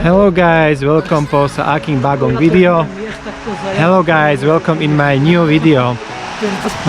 Hello guys, welcome po sa aking bagong video. Hello guys, welcome in my new video.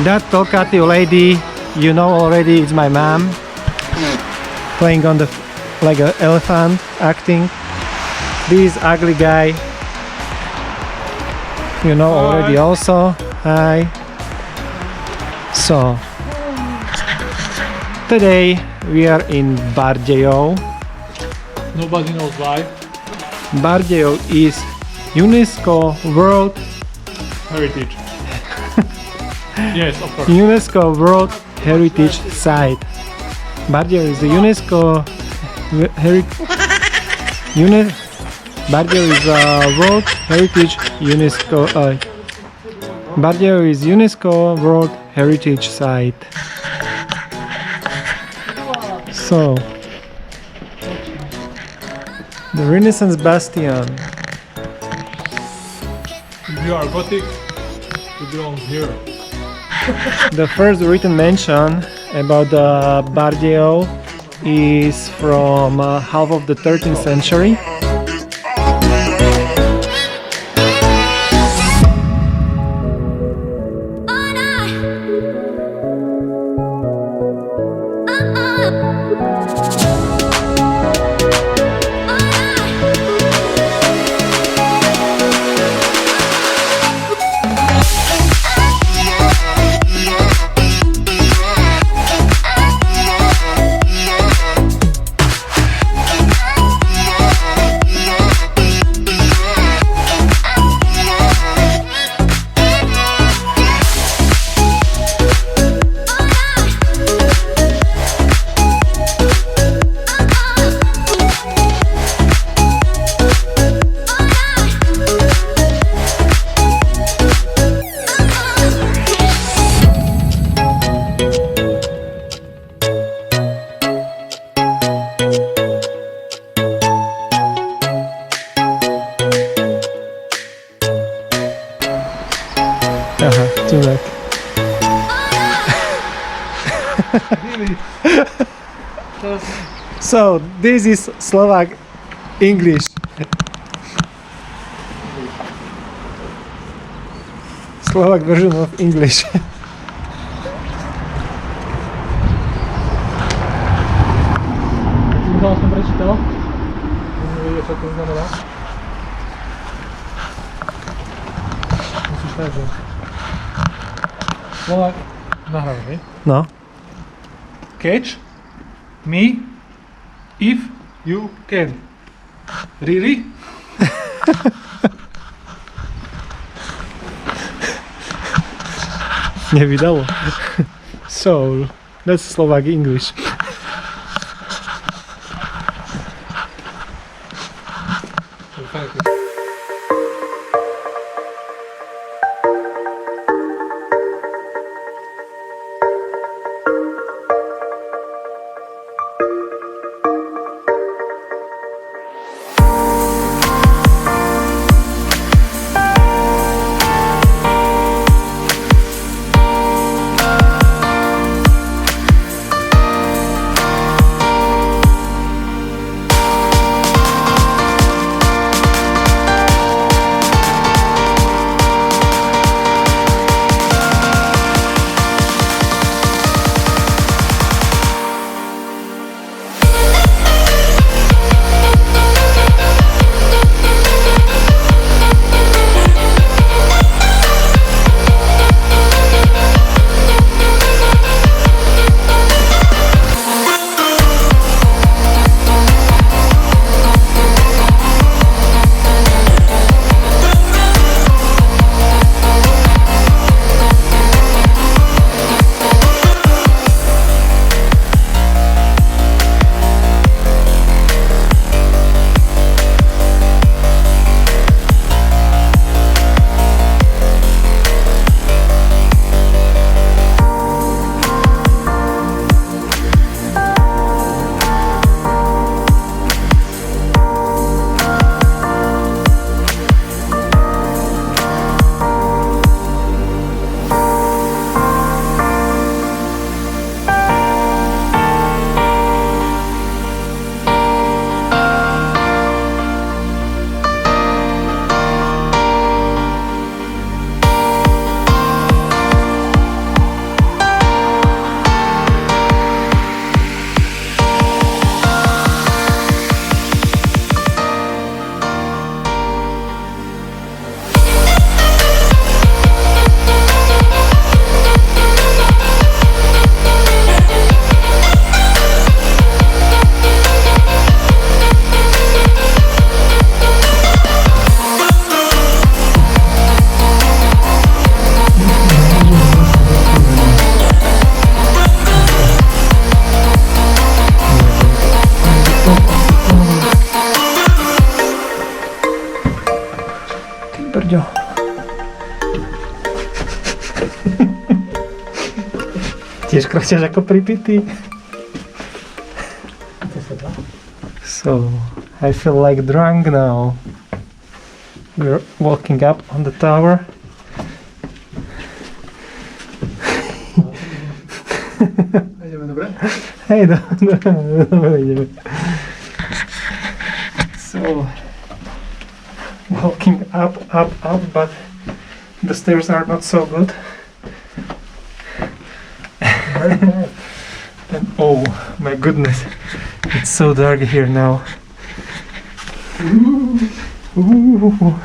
That talkative lady, you know already, it's my mom. Playing on the like an elephant, acting. This ugly guy, you know already also. Hi. So today we are in Bardejov. Nobody knows why. Bardejov is UNESCO World Heritage. Yes, of course. UNESCO World Heritage Site. Bardejov is the UNESCO Bardejov is a World Heritage UNESCO. Bardejov is UNESCO World Heritage Site. So the Renaissance Bastion. If you are Gothic, you belong here. The first written mention about the Bardejov is from half of the 13th century. Too Really? So this is Slovak English. Slovak version of English. To som prečítal. Nevedie, čo to znamená. Musíš tak, že... Slovak. Nahrávam, hej? No. Catch me if you can. Really? Nevydalo. So that's Slovak English. Tiež kročíš ako pripitý. So, I feel like drunk now. We're walking up on the tower. Ideme dobre? Hej, dobre, ideme. So, walking up, but the stairs are not so good. And oh my goodness, it's so dark here now. Ooh.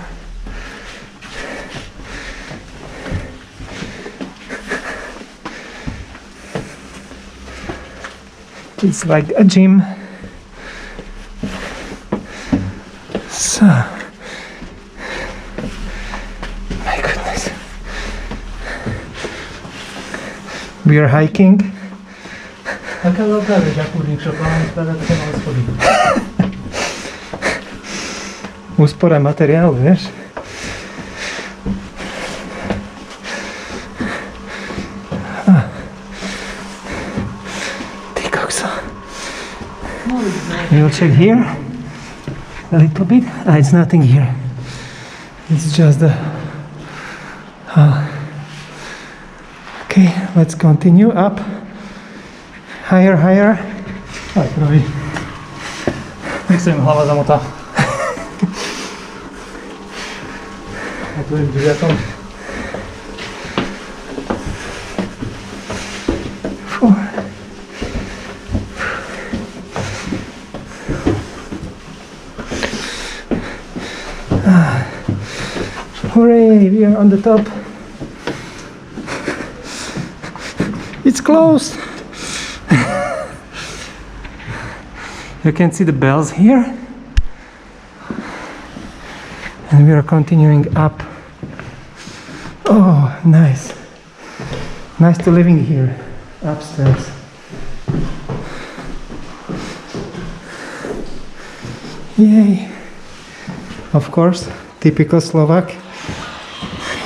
It's like a gym. So, my goodness. We are hiking. Taká veľká veď, akú niečo, plánujem skladať také malé schody. Úspora materiálu, vieš? Ty kokso. We'll check here a little bit. It's nothing here. It's just the... Okay, let's continue up. Higher, higher. Aj, prvý. Nech sa im hlava zamotá. A tu je v 9. Hooray, we are on the top. It's closed. You can see the bells here. And we are continuing up. Oh, nice. Nice to living here, upstairs. Yay. Of course, typical Slovak.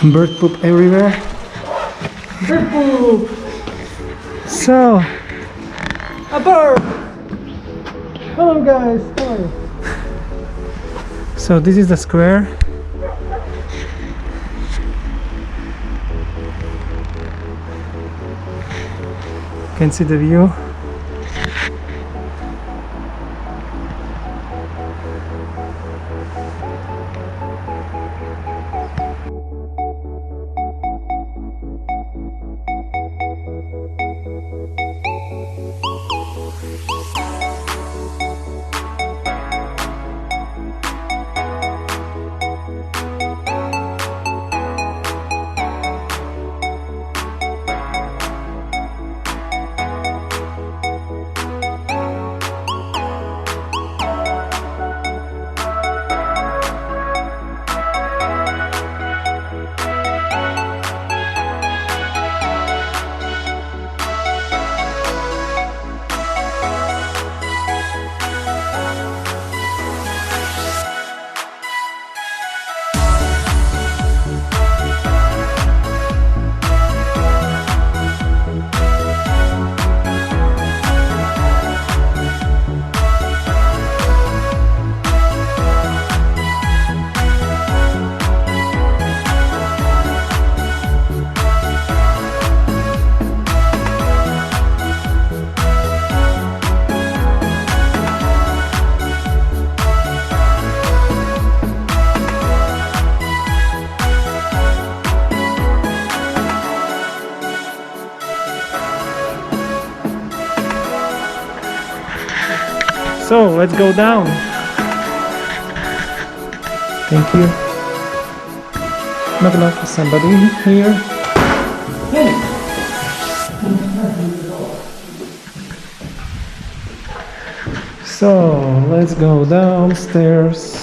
Bird poop everywhere. Bird poop! So, a bird! Hello guys, how are you? So this is the square. You can see the view. So let's go down. Thank you. Knock knock, somebody here. Hey. So let's go downstairs.